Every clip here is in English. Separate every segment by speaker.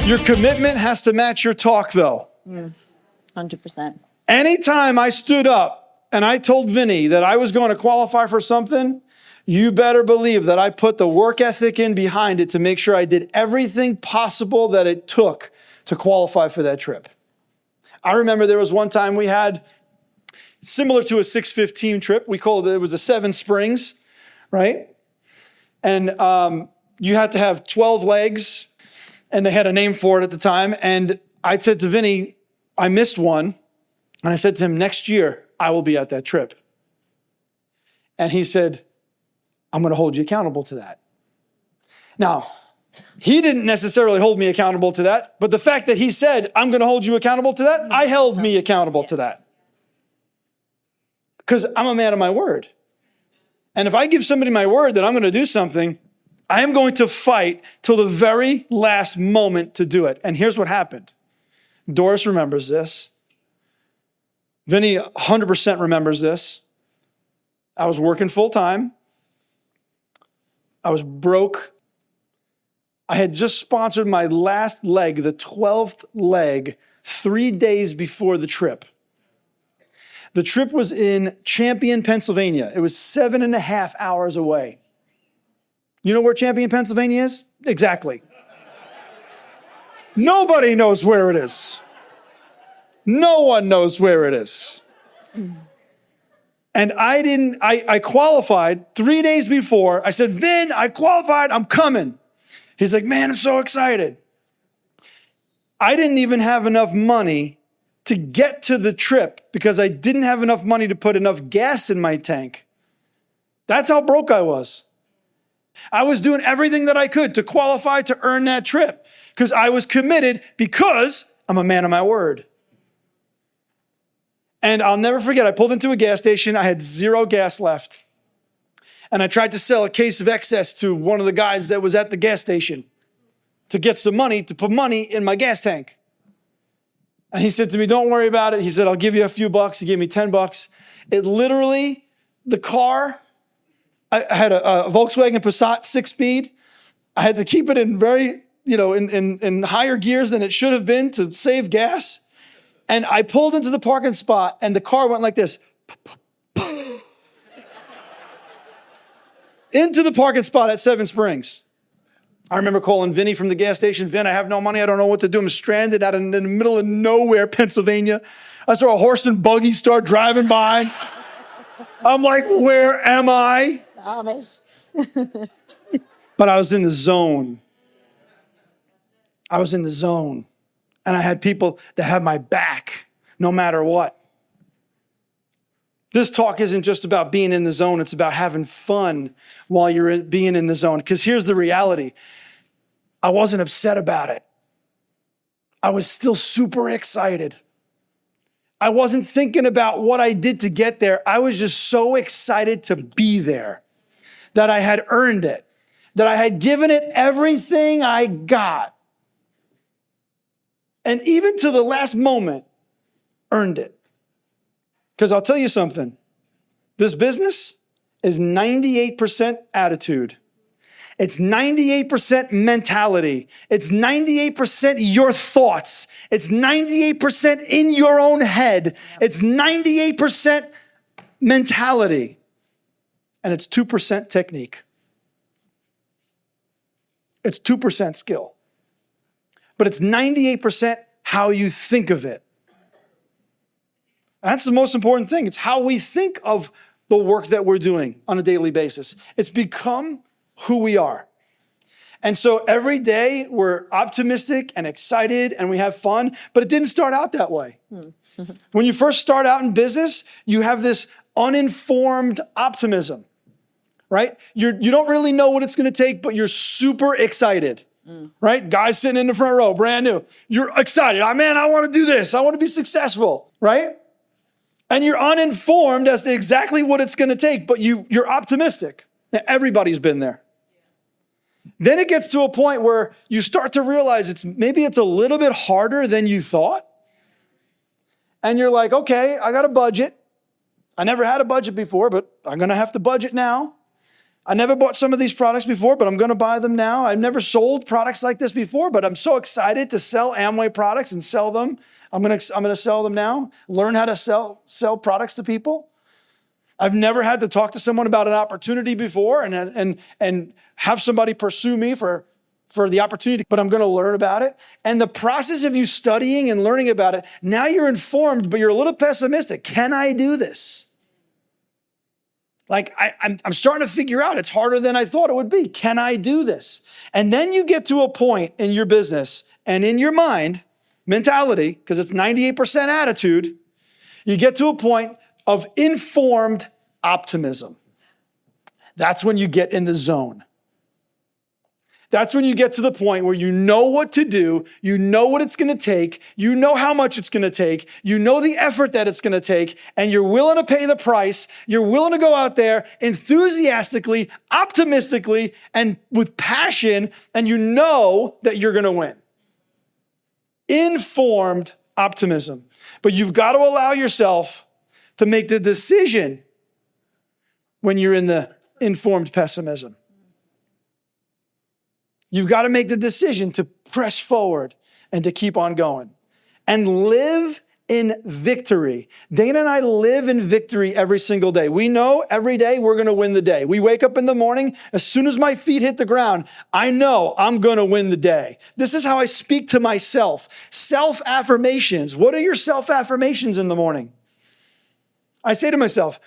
Speaker 1: Your commitment has to match your talk, though.
Speaker 2: 100%.
Speaker 1: Anytime I stood up and I told Vinny that I was going to qualify for something, you better believe that I put the work ethic in behind it to make sure I did everything possible that it took to qualify for that trip. I remember there was one time we had, similar to a 615 trip, we called it was a Seven Springs, right? And you had to have 12 legs, and they had a name for it at the time. And I said to Vinny, I missed one. And I said to him, next year, I will be at that trip. And he said, I'm going to hold you accountable to that. Now, he didn't necessarily hold me accountable to that, but the fact that he said, I'm going to hold you accountable to that, I held me accountable to that. Because I'm a man of my word. And if I give somebody my word that I'm going to do something, I am going to fight till the very last moment to do it. And here's what happened. Doris remembers this. Vinny 100% remembers this. I was working full time. I was broke. I had just sponsored my last leg, the 12th leg, 3 days before the trip. The trip was in Champion, Pennsylvania. It was 7.5 hours away. You know where Champion, Pennsylvania is? Exactly. Nobody knows where it is. No one knows where it is. And I qualified 3 days before. I said, Vin, I qualified, I'm coming. He's like, man, I'm so excited. I didn't even have enough money to get to the trip because I didn't have enough money to put enough gas in my tank. That's how broke I was. I was doing everything that I could to qualify to earn that trip because I was committed because I'm a man of my word. And I'll never forget, I pulled into a gas station. I had 0 gas left. And I tried to sell a case of excess to one of the guys that was at the gas station to get some money, to put money in my gas tank. And he said to me, don't worry about it. He said, I'll give you a few bucks. He gave me $10. It literally, the car, I had a Volkswagen Passat 6-speed. I had to keep it in very, in higher gears than it should have been to save gas. And I pulled into the parking spot and the car went like this. Into the parking spot at Seven Springs. I remember calling Vinny from the gas station. Vin, I have no money. I don't know what to do. I'm stranded out in the middle of nowhere, Pennsylvania. I saw a horse and buggy start driving by. I'm like, where am I?
Speaker 2: Amish.
Speaker 1: But I was in the zone. I was in the zone. And I had people that had my back no matter what. This talk isn't just about being in the zone. It's about having fun while you're being in the zone. Because here's the reality. I wasn't upset about it. I was still super excited. I wasn't thinking about what I did to get there. I was just so excited to be there, that I had earned it, that I had given it everything I got. And even to the last moment, earned it. Because I'll tell you something, this business is 98% attitude. It's 98% mentality. It's 98% your thoughts. It's 98% in your own head. It's 98% mentality. And it's 2% technique. It's 2% skill. But it's 98% how you think of it. That's the most important thing. It's how we think of the work that we're doing on a daily basis. It's become who we are. And so every day we're optimistic and excited and we have fun, but it didn't start out that way. When you first start out in business, you have this uninformed optimism, right? You don't really know what it's going to take, but you're super excited. Right? Guys sitting in the front row, brand new. You're excited. Oh, man, I want to do this. I want to be successful, right? And you're uninformed as to exactly what it's going to take, but you're optimistic. Now, everybody's been there. Then it gets to a point where you start to realize maybe it's a little bit harder than you thought. And you're like, okay, I got a budget. I never had a budget before, but I'm going to have to budget now. I never bought some of these products before, but I'm going to buy them now. I've never sold products like this before, but I'm so excited to sell Amway products and sell them. I'm going to sell them now, learn how to sell products to people. I've never had to talk to someone about an opportunity before and have somebody pursue me for the opportunity, but I'm going to learn about it. And the process of you studying and learning about it, now you're informed, but you're a little pessimistic. Can I do this? Like, I'm starting to figure out it's harder than I thought it would be. Can I do this? And then you get to a point in your business and in your mind, mentality, because it's 98% attitude, you get to a point of informed optimism. That's when you get in the zone. That's when you get to the point where you know what to do, you know what it's going to take, you know how much it's going to take, you know the effort that it's going to take, and you're willing to pay the price. You're willing to go out there enthusiastically, optimistically, and with passion, and you know that you're going to win. Informed optimism. But you've got to allow yourself to make the decision when you're in the informed pessimism. You've got to make the decision to press forward and to keep on going and live in victory. Dana and I live in victory every single day. We know every day we're going to win the day. We wake up in the morning, as soon as my feet hit the ground, I know I'm going to win the day. This is how I speak to myself. Self-affirmations. What are your self-affirmations in the morning? I say to myself,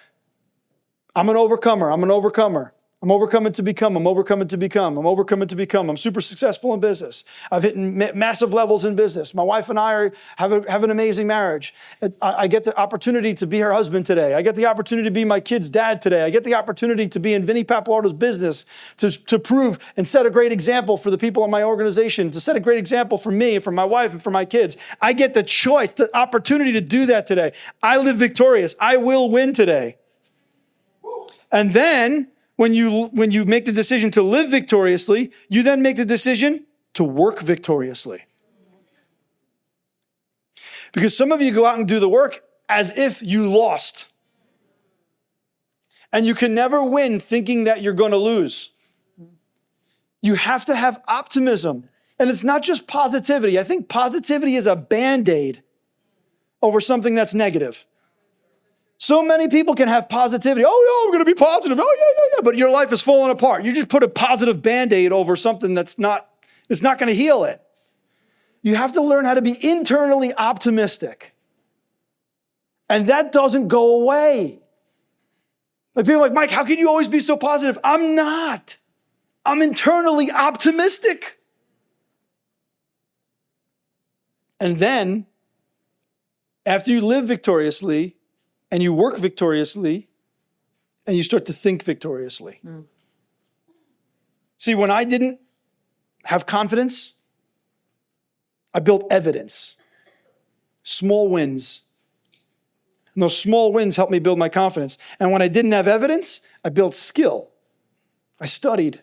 Speaker 1: I'm an overcomer. I'm an overcomer. I'm overcoming to become. I'm overcoming to become. I'm overcoming to become. I'm super successful in business. I've hit massive levels in business. My wife and I have an amazing marriage. I get the opportunity to be her husband today. I get the opportunity to be my kid's dad today. I get the opportunity to be in Vinny Pappalardo's business to prove and set a great example for the people in my organization, to set a great example for me, for my wife, and for my kids. I get the choice, the opportunity to do that today. I live victorious. I will win today. And then, when you make the decision to live victoriously, you then make the decision to work victoriously. Because some of you go out and do the work as if you lost. And you can never win thinking that you're going to lose. You have to have optimism. And it's not just positivity. I think positivity is a Band-Aid over something that's negative. So many people can have positivity. Oh, yeah, I'm going to be positive. Oh, yeah. But your life is falling apart. You just put a positive Band-Aid over something it's not going to heal it. You have to learn how to be internally optimistic. And that doesn't go away. Like people are like, Mike, how can you always be so positive? I'm not. I'm internally optimistic. And then, after you live victoriously, and you work victoriously, and you start to think victoriously. See, when I didn't have confidence, I built evidence. Small wins. And those small wins helped me build my confidence. And when I didn't have evidence, I built skill. I studied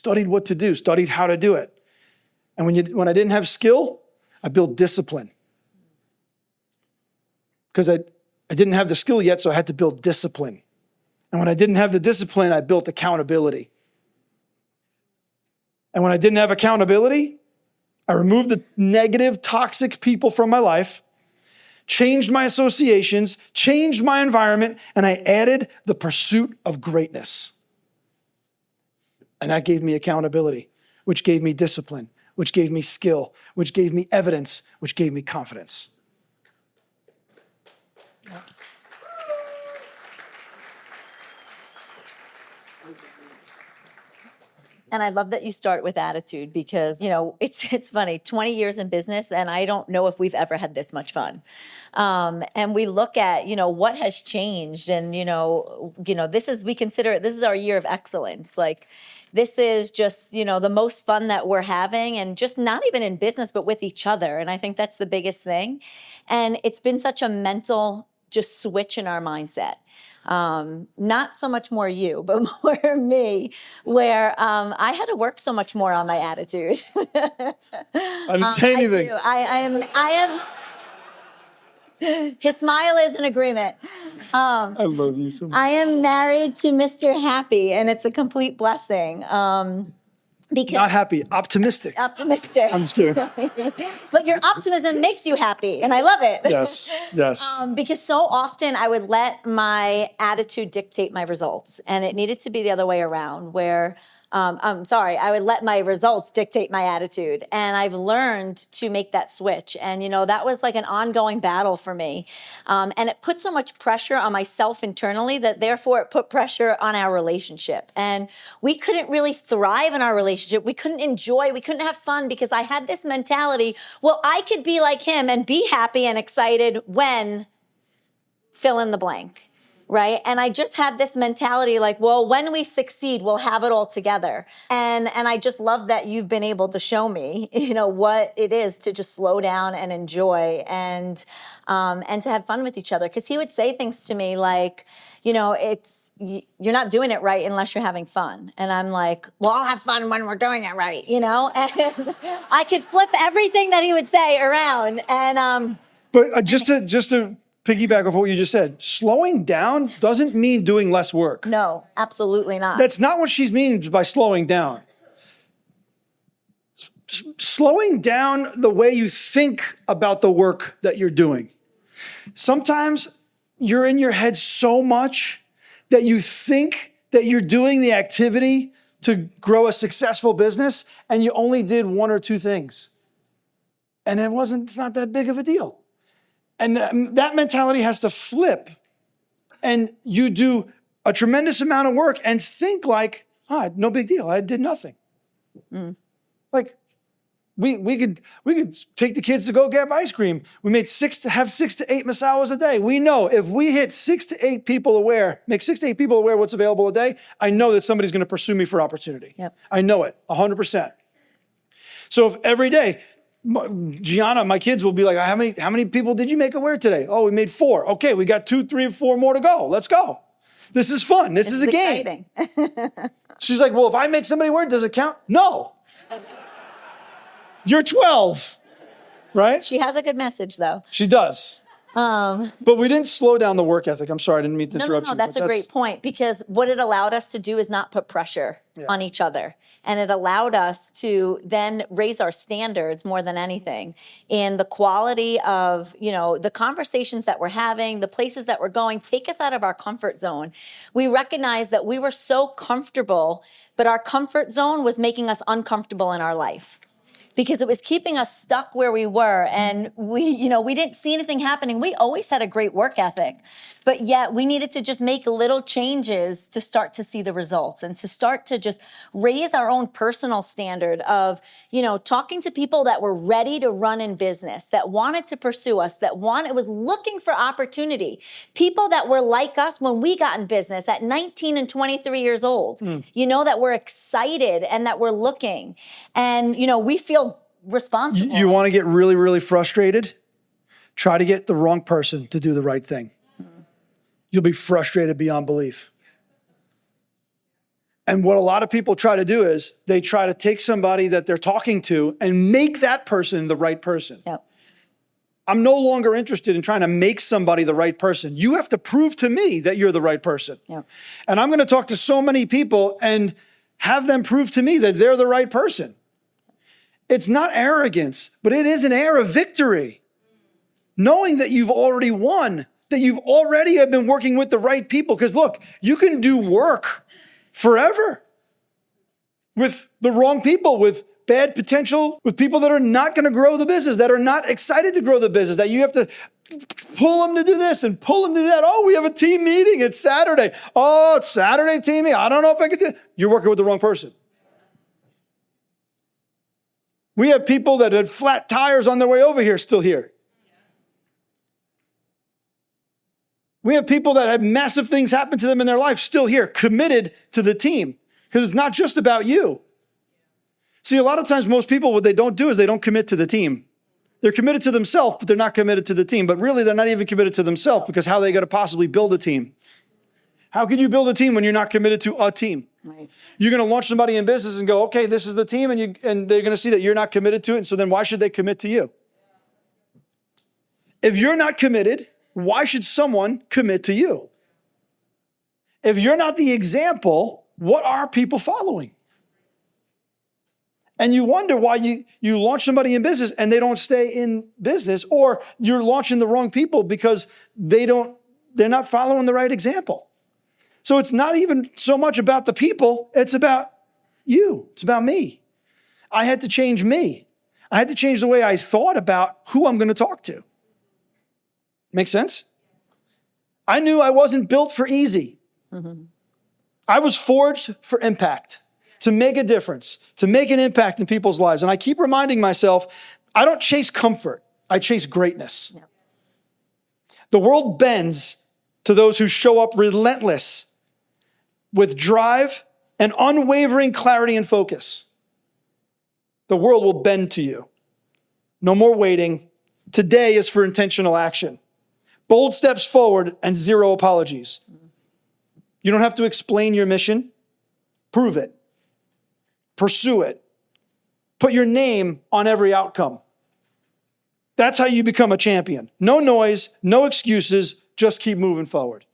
Speaker 1: what to do, studied how to do it. And when I didn't have skill, I built discipline. Because I didn't have the skill yet, so I had to build discipline. And when I didn't have the discipline, I built accountability. And when I didn't have accountability, I removed the negative, toxic people from my life, changed my associations, changed my environment, and I added the pursuit of greatness. And that gave me accountability, which gave me discipline, which gave me skill, which gave me evidence, which gave me confidence.
Speaker 2: And I love that you start with attitude because, it's funny, 20 years in business, and I don't know if we've ever had this much fun. And we look at, what has changed. And, we consider it, this is our year of excellence. Like, this is just, the most fun that we're having, and just not even in business, but with each other. And I think that's the biggest thing. And it's been such a mental just switch in our mindset. Not so much more you, but more me, where I had to work so much more on my attitude.
Speaker 1: I didn't say anything.
Speaker 2: I am. His smile is an agreement.
Speaker 1: I love you so much.
Speaker 2: I am married to Mr. Happy, and it's a complete blessing. Because
Speaker 1: Not happy, optimistic.
Speaker 2: optimistic.
Speaker 1: I'm just kidding.
Speaker 2: But your optimism makes you happy, and I love it.
Speaker 1: Yes.
Speaker 2: Because so often I would let my attitude dictate my results, and it needed to be the other way around, where I would let my results dictate my attitude. And I've learned to make that switch. And, that was like an ongoing battle for me. And it put so much pressure on myself internally that therefore it put pressure on our relationship. And we couldn't really thrive in our relationship. We couldn't enjoy, we couldn't have fun because I had this mentality, well, I could be like him and be happy and excited when fill in the blank. Right. And I just had this mentality like, well, when we succeed, we'll have it all together. And I just love that you've been able to show me, what it is to just slow down and enjoy and to have fun with each other. Because he would say things to me like, you're not doing it right unless you're having fun. And I'm like, well, I'll have fun when we're doing it right, And I could flip everything that he would say around. And
Speaker 1: But just to piggyback off what you just said, slowing down doesn't mean doing less work.
Speaker 2: no, absolutely not.
Speaker 1: That's not what she means by slowing down. Slowing down the way you think about the work that you're doing. Sometimes you're in your head so much that you think that you're doing the activity to grow a successful business and you only did one or two things. And it's not that big of a deal. And that mentality has to flip. And you do a tremendous amount of work and think like, no big deal. I did nothing. Like we could take the kids to go get ice cream. We made 6 to 8 masawas a day. We know if we hit 6 to 8 people aware, make 6 to 8 people aware what's available a day, I know that somebody's going to pursue me for opportunity.
Speaker 2: Yep.
Speaker 1: I know it 100%. So if every day, Gianna, my kids will be like, how many people did you make aware today? Oh, we made 4. Okay, we got 2, 3, 4 more to go. Let's go. This is fun. This is a game. She's like, well, if I make somebody aware, does it count? No. You're 12, right?
Speaker 2: She has a good message though.
Speaker 1: She does. But we didn't slow down the work ethic. I'm sorry, I didn't mean to interrupt you.
Speaker 2: No, that's a great point because what it allowed us to do is not put pressure on each other. And it allowed us to then raise our standards more than anything in the quality of, the conversations that we're having, the places that we're going, take us out of our comfort zone. We recognized that we were so comfortable, but our comfort zone was making us uncomfortable in our life. Because it was keeping us stuck where we were and we didn't see anything happening. We always had a great work ethic, but yet we needed to just make little changes to start to see the results and to start to just raise our own personal standard of, talking to people that were ready to run in business, that wanted to pursue us, was looking for opportunity. People that were like us when we got in business at 19 and 23 years old, that were excited and that were looking. And, we feel responsible.
Speaker 1: You want to get really, really frustrated? Try to get the wrong person to do the right thing. You'll be frustrated beyond belief. And what a lot of people try to do is they try to take somebody that they're talking to and make that person the right person.
Speaker 2: Yep.
Speaker 1: I'm no longer interested in trying to make somebody the right person. You have to prove to me that you're the right person.
Speaker 2: Yep.
Speaker 1: And I'm going to talk to so many people and have them prove to me that they're the right person. It's not arrogance, but it is an air of victory. Knowing that you've already won, that you've already have been working with the right people. Because look, you can do work forever with the wrong people, with bad potential, with people that are not going to grow the business, that are not excited to grow the business, that you have to pull them to do this and pull them to do that. Oh, we have a team meeting. It's Saturday. Oh, it's Saturday team meeting. I don't know if I could do it. You're working with the wrong person. We have people that had flat tires on their way over here still here. We have people that had massive things happen to them in their life still here, committed to the team, because it's not just about you. See, a lot of times most people, what they don't do is they don't commit to the team. They're committed to themselves, but they're not committed to the team. But really, they're not even committed to themselves because how are they going to possibly build a team? How can you build a team when you're not committed to a team?
Speaker 2: Right.
Speaker 1: You're going to launch somebody in business and go, okay, this is the team, and they're going to see that you're not committed to it, and so then why should they commit to you? If you're not committed, why should someone commit to you? If you're not the example, what are people following? And you wonder why you launch somebody in business and they don't stay in business, or you're launching the wrong people because they're not following the right example. So it's not even so much about the people, it's about you. It's about me. I had to change me. I had to change the way I thought about who I'm going to talk to. Make sense? I knew I wasn't built for easy. I was forged for impact, to make a difference, to make an impact in people's lives. And I keep reminding myself, I don't chase comfort, I chase greatness. Yeah. The world bends to those who show up relentless with drive and unwavering clarity and focus. The world will bend to you. No more waiting. Today is for intentional action. Bold steps forward and zero apologies. You don't have to explain your mission. Prove it. Pursue it. Put your name on every outcome. That's how you become a champion. No noise, no excuses, just keep moving forward.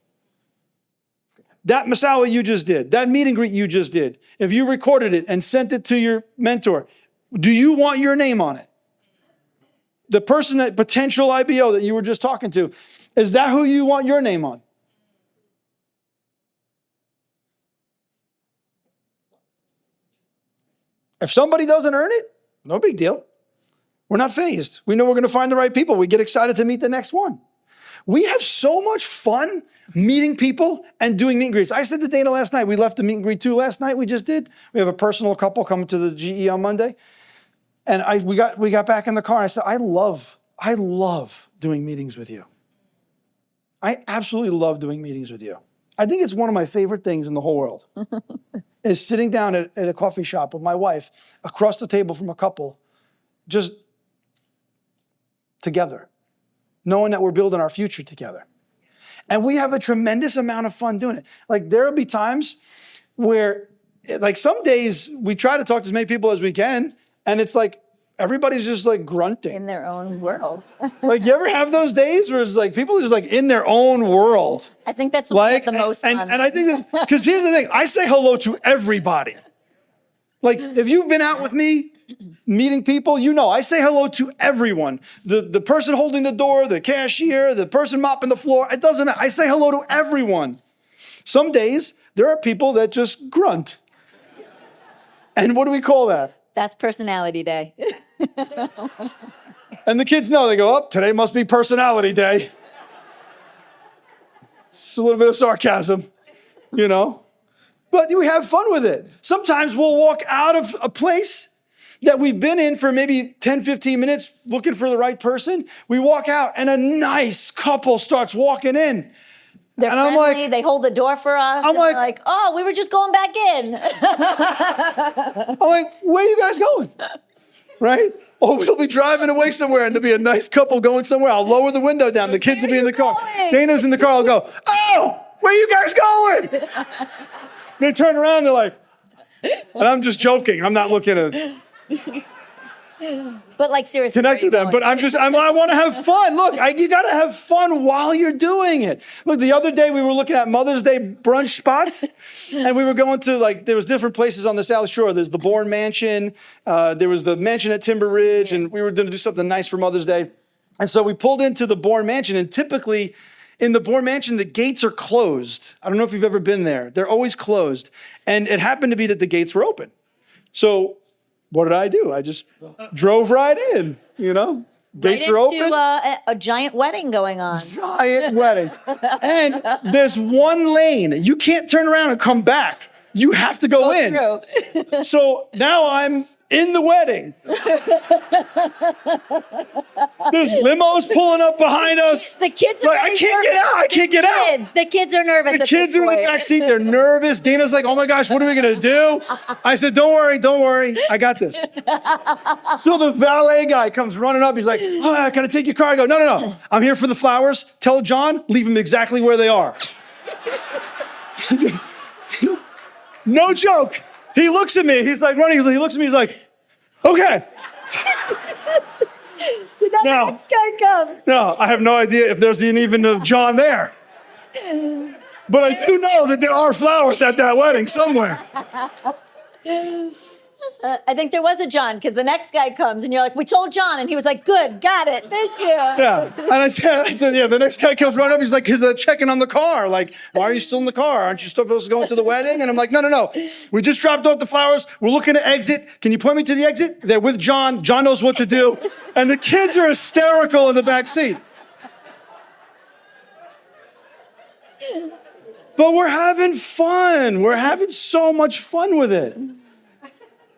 Speaker 1: That Masawa you just did, that meet and greet you just did, if you recorded it and sent it to your mentor, do you want your name on it? The person, that potential IBO that you were just talking to, is that who you want your name on? If somebody doesn't earn it, no big deal. We're not fazed. We know we're going to find the right people. We get excited to meet the next one. We have so much fun meeting people and doing meet and greets. I said to Dana last night, we left the meet and greet 2 last night we just did. We have a personal couple coming to the GE on Monday. And we got back in the car and I said, I love doing meetings with you. I absolutely love doing meetings with you. I think it's one of my favorite things in the whole world. Is sitting down at a coffee shop with my wife across the table from a couple, just together, knowing that we're building our future together. And we have a tremendous amount of fun doing it. Like there'll be times where, like some days we try to talk to as many people as we can, and it's like everybody's just like grunting.
Speaker 2: In their own world.
Speaker 1: Like you ever have those days where it's like people are just like in their own world?
Speaker 2: I think that's what we have the most fun.
Speaker 1: And I think that, because here's the thing, I say hello to everybody. Like if you've been out with me meeting people, you know, I say hello to everyone. The person holding the door, the cashier, the person mopping the floor, it doesn't matter. I say hello to everyone. Some days there are people that just grunt. And what do we call that?
Speaker 2: That's personality day.
Speaker 1: And the kids know, they go, oh, today must be personality day. It's a little bit of sarcasm, you know. But we have fun with it. Sometimes we'll walk out of a place that we've been in for maybe 10, 15 minutes looking for the right person. We walk out and a nice couple starts walking in.
Speaker 2: They're
Speaker 1: and
Speaker 2: friendly,
Speaker 1: I'm like,
Speaker 2: they hold the door for us.
Speaker 1: I'm
Speaker 2: like, oh, we were just going back in.
Speaker 1: I'm like, where are you guys going? Right? Or we'll be driving away somewhere and there'll be a nice couple going somewhere. I'll lower the window down. The kids will be in the car. Dana's in the car. I'll go, oh, where are you guys going? They turn around. They're like, and I'm just joking. I'm not looking at
Speaker 2: But like seriously,
Speaker 1: connect with them. But I want to have fun. Look, you got to have fun while you're doing it. Look, the other day we were looking at Mother's Day brunch spots, and we were going to there was different places on the South Shore. There's the Bourne Mansion. There was the mansion at Timber Ridge, and we were going to do something nice for Mother's Day. And so we pulled into the Bourne Mansion, and typically in the Bourne Mansion, the gates are closed. I don't know if you've ever been there. They're always closed. And it happened to be that the gates were open. So what did I do? I just drove right in, you know? Gates are open.
Speaker 2: A giant wedding going on.
Speaker 1: Giant wedding. And there's one lane. You can't turn around and come back. You have to go in.
Speaker 2: True.
Speaker 1: So now I'm in the wedding. There's limos pulling up behind us.
Speaker 2: The kids are
Speaker 1: I can't get out. I can't get out.
Speaker 2: The kids are nervous.
Speaker 1: The kids are in the back seat. They're nervous. Dana's like, oh my gosh, what are we going to do? I said, don't worry. I got this. So the valet guy comes running up. He's like, oh, can I take your car? I go, no. I'm here for the flowers. Tell John, leave them exactly where they are. No joke. He looks at me. He's like running. He looks at me. He's like, okay.
Speaker 2: So now
Speaker 1: No.
Speaker 2: the next guy comes.
Speaker 1: No, I have no idea if there's even a John there. But I do know that there are flowers at that wedding somewhere.
Speaker 2: I think there was a John because the next guy comes and you're like, we told John. And he was like, good, got it. Thank you.
Speaker 1: Yeah. And I said, yeah, the next guy comes running up. He's like, he's checking on the car. Like, why are you still in the car? Aren't you supposed to go into the wedding? And I'm like, no. We just dropped off the flowers. We're looking to exit. Can you point me to the exit? They're with John. John knows what to do. And the kids are hysterical in the back seat. But we're having fun. We're having so much fun with it.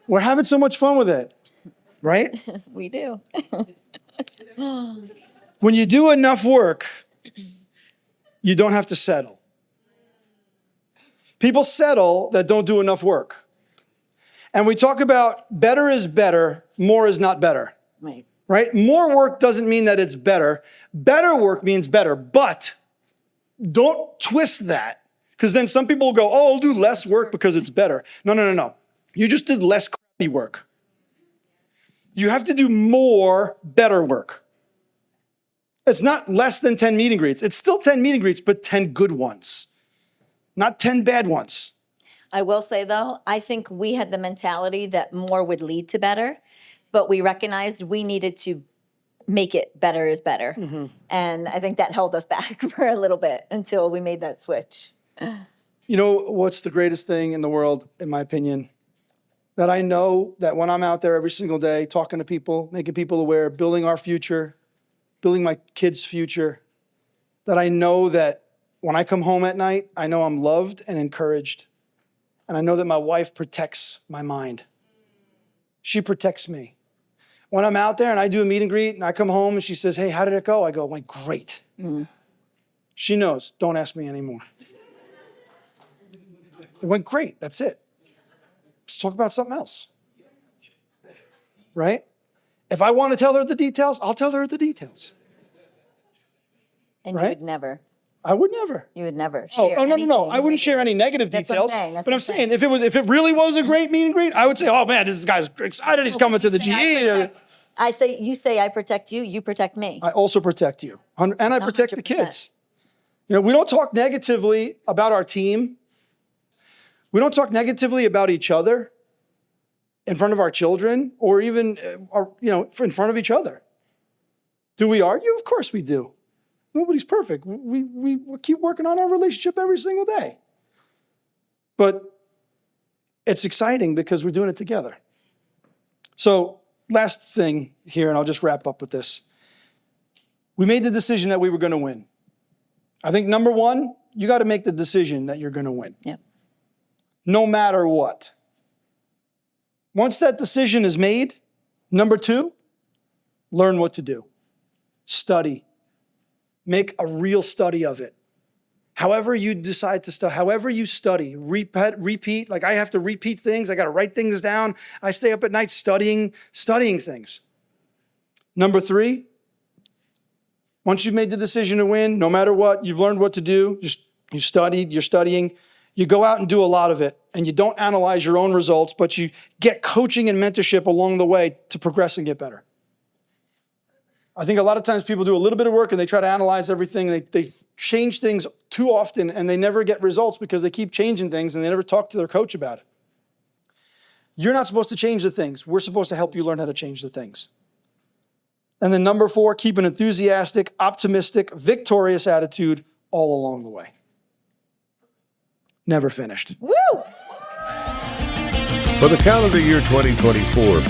Speaker 1: We're having so much fun with it, right?
Speaker 2: We do.
Speaker 1: When you do enough work, you don't have to settle. People settle that don't do enough work. And we talk about better is better, more is not better,
Speaker 2: Right.
Speaker 1: right? More work doesn't mean that it's better. Better work means better, but don't twist that because then some people will go, oh, I'll do less work because it's better. No. You just did less crappy work. You have to do more better work. It's not less than 10 meet and greets. It's still 10 meet and greets, but 10 good ones, not 10 bad ones.
Speaker 2: I will say, though, I think we had the mentality that more would lead to better, but we recognized we needed to make it better is better.
Speaker 1: Mm-hmm.
Speaker 2: And I think that held us back for a little bit until we made that switch.
Speaker 1: You know what's the greatest thing in the world, in my opinion? That I know that when I'm out there every single day, talking to people, making people aware, building our future, building my kids' future, that I know that when I come home at night, I know I'm loved and encouraged. And I know that my wife protects my mind. She protects me. When I'm out there and I do a meet and greet and I come home and she says, hey, how did it go? I go, it went great. Mm-hmm. She knows, don't ask me anymore. It went great, that's it. Let's talk about something else. Right? If I want to tell her the details, I'll tell her the details.
Speaker 2: And
Speaker 1: Right?
Speaker 2: you would never.
Speaker 1: I would never.
Speaker 2: You would never share.
Speaker 1: No.
Speaker 2: anything
Speaker 1: I wouldn't share any negative
Speaker 2: That's what I'm
Speaker 1: details.
Speaker 2: saying, that's
Speaker 1: But
Speaker 2: what
Speaker 1: I'm
Speaker 2: I'm
Speaker 1: saying,
Speaker 2: saying.
Speaker 1: if it really was a great meet and greet, I would say, oh man, this guy's excited. He's coming to the GE.
Speaker 2: You say I protect you, you protect me.
Speaker 1: I also protect you. And I protect the
Speaker 2: 100%.
Speaker 1: kids. You know, we don't talk negatively about our team. We don't talk negatively about each other in front of our children or even, in front of each other. Do we argue? Of course we do. Nobody's perfect. We keep working on our relationship every single day. But it's exciting because we're doing it together. So last thing here, and I'll just wrap up with this. We made the decision that we were going to win. I think number one, you got to make the decision that you're going to win.
Speaker 2: Yep.
Speaker 1: No matter what. Once that decision is made, number two, learn what to do. Study. Make a real study of it. However you decide to study, however you study, repeat. Like I have to repeat things. I got to write things down. I stay up at night studying things. Number three, once you've made the decision to win, no matter what, you've learned what to do, you studied, you're studying, you go out and do a lot of it, and you don't analyze your own results, but you get coaching and mentorship along the way to progress and get better. I think a lot of times people do a little bit of work and they try to analyze everything, and they change things too often, and they never get results because they keep changing things and they never talk to their coach about it. You're not supposed to change the things. We're supposed to help you learn how to change the things. And then number four, keep an enthusiastic, optimistic, victorious attitude all along the way. Never finished.
Speaker 2: Woo!
Speaker 3: For the calendar year 2024,